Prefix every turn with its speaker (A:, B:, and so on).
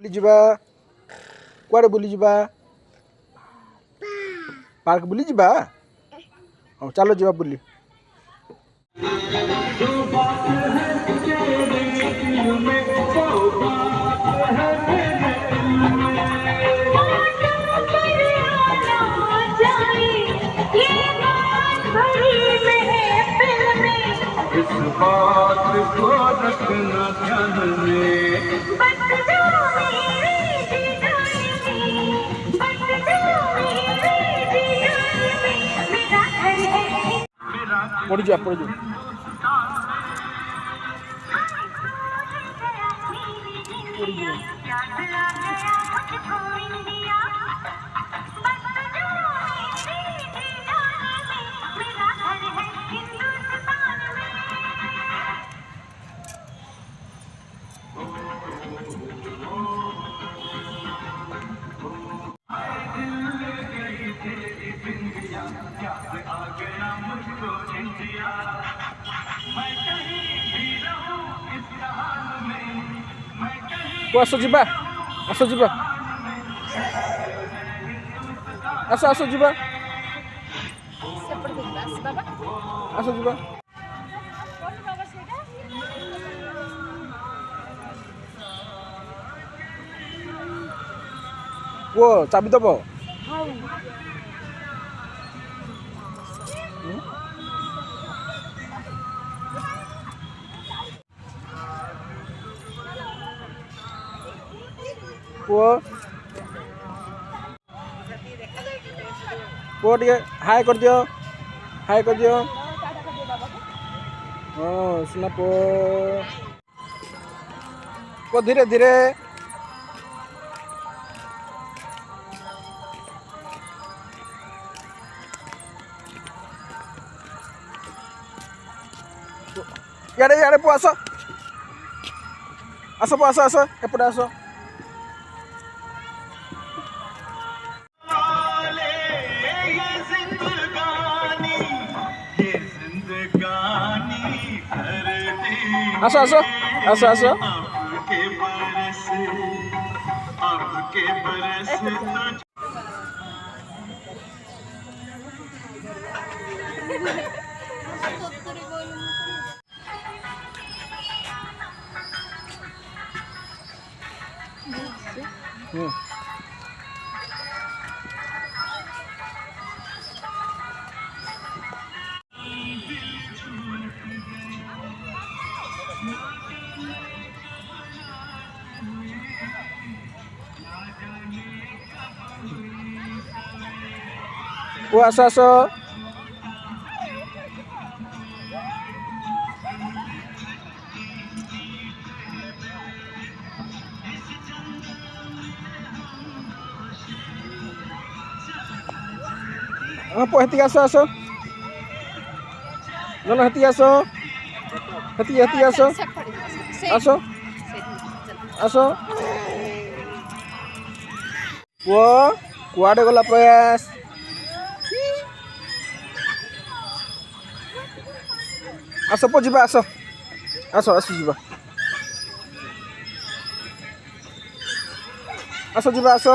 A: बुली जिबा कुआडे बुली जिबा पार्क बुली जिबा हो चलो जिबा बुली
B: इस बात को रखना ध्यान में
A: पड़ी जा पड़ी जा आसो जिबा आसो जिबा आसो आसो जिबा आसो जिबा वो चाबी दब पुओ टे हाय कर दियो हाय कर दियो हाँ सुना पुओ धीरे धीरे यारे यारे पुओ आसो आसो पुओ आसो आसो एपटे आसो आसो आसो आसो आसो
B: आपके बरस
A: वो आसो आसो हाँ पो हती आसो आसो नो हती आसो हती हती आसो आसो आसो वो कुआडे गला प्रयास आसो पो जिबा आसो आसो आसो जिबा आसो जिबा आसो